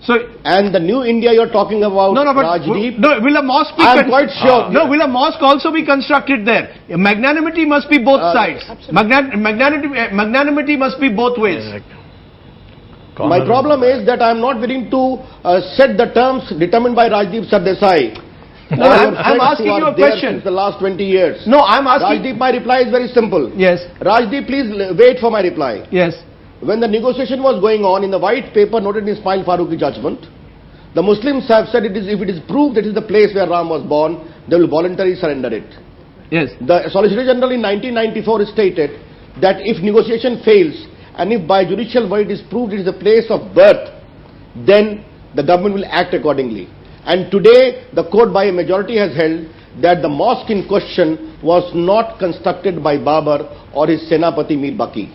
So, and the new India you're talking about, no, but Rajdeep, will a mosque be? I'm quite sure. No, will a mosque also be constructed there? Magnanimity must be both sides. Magnanimity must be both ways. My problem is that I'm not willing to set the terms determined by Rajdeep Sardesai. No, I'm asking you a question. Since the last 20 years. No, I'm asking. Rajdeep, my reply is very simple. Yes. Rajdeep, please wait for my reply. Yes. When the negotiation was going on, in the white paper noted in Ismail Farooqi judgment, the Muslims have said if it is proved that it is the place where Ram was born, they will voluntarily surrender it. Yes. The Solicitor General in 1994 stated that if negotiation fails and if by judicial verdict it is proved it is the place of birth, then the government will act accordingly. And today the court by a majority has held that the mosque in question was not constructed by Babar or his Senapati Mir Baqi.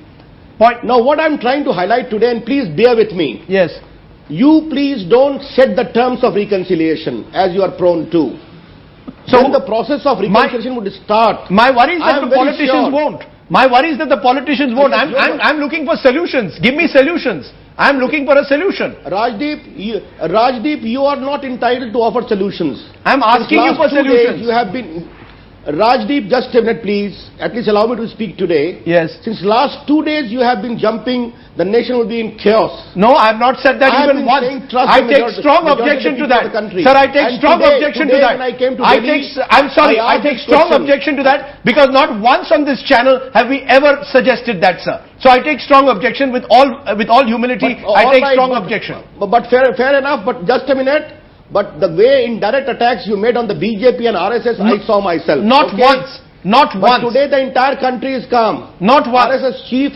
Point. Now what I'm trying to highlight today, and please bear with me. Yes. You please don't set the terms of reconciliation as you are prone to. So when the process of reconciliation would start. My worry is that the politicians won't. My worry is that the politicians won't. I'm looking for solutions. Give me solutions. I'm looking for a solution. Rajdeep, you are not entitled to offer solutions. I'm asking you for solutions. You have been... Rajdeep, just a minute please. At least allow me to speak today. Yes. Since last 2 days you have been jumping, the nation will be in chaos. No, I have not said that even once. I take strong objection to that. Sir, I take strong objection to that. I take strong objection to that because not once on this channel have we ever suggested that, sir. So I take strong objection with all humility. I take strong objection. But fair enough, but just a minute. But the way indirect attacks you made on the BJP and RSS, I saw myself. Not once. Not once. But today the entire country is calm. Not once. RSS chief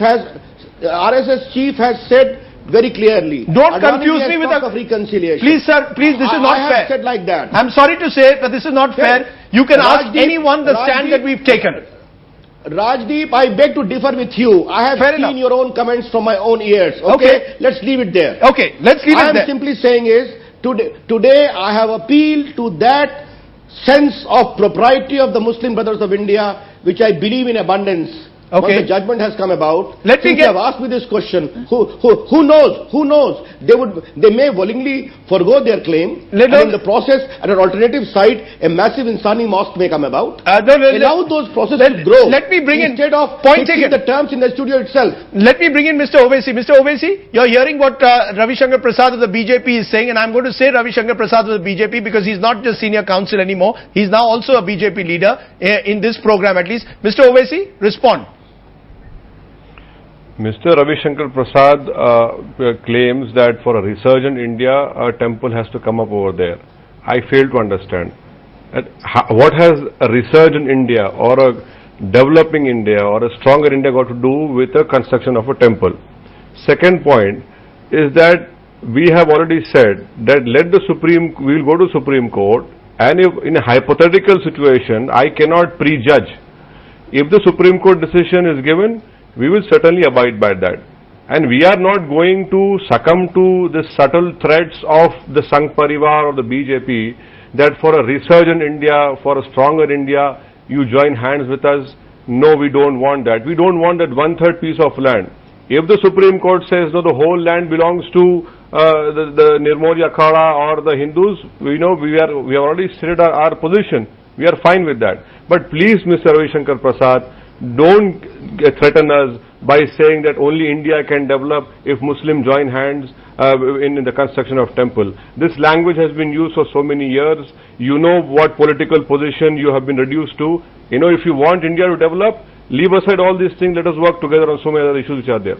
has said very clearly. Don't confuse me with of reconciliation. Please, sir. Please, this is not fair. I have said like that. I'm sorry to say that this is not fair. You can ask anyone the stand that we've taken. Rajdeep, I beg to differ with you. I have seen your own comments from my own ears. Okay. Let's leave it there. Okay. Let's leave it there. I am simply saying is, Today I have appealed to that sense of propriety of the Muslim Brothers of India, which I believe in abundance. Okay. Once the judgment has come about, you have asked me this question, who knows? They may willingly forgo their claim, and in the process, at an alternative site, a massive Insani mosque may come about. Allow those processes to grow. Let me bring instead of point taking the terms in the studio itself. Let me bring in Mr. Owaisi. Mr. Owaisi, you're hearing what Ravi Shankar Prasad of the BJP is saying, and I'm going to say Ravi Shankar Prasad of the BJP because he's not just senior counsel anymore. He's now also a BJP leader in this program at least. Mr. Owaisi, respond. Mr. Ravi Shankar Prasad claims that for a resurgent India, a temple has to come up over there. I fail to understand. What has a resurgent India or a developing India or a stronger India got to do with the construction of a temple? Second point is that we have already said that we will go to Supreme Court, and if in a hypothetical situation, I cannot prejudge. If the Supreme Court decision is given, we will certainly abide by that. And we are not going to succumb to the subtle threats of the Sangh Parivar or the BJP that for a resurgent India, for a stronger India, you join hands with us. No, we don't want that. We don't want that 1/3 piece of land. If the Supreme Court says, no, the whole land belongs to the Nirmoli Akhada or the Hindus, we have already stated our position. We are fine with that. But please, Mr. Ravi Shankar Prasad, don't threaten us by saying that only India can develop if Muslims join hands in the construction of temple. This language has been used for so many years. You know what political position you have been reduced to. If you want India to develop, leave aside all these things. Let us work together on so many other issues which are there.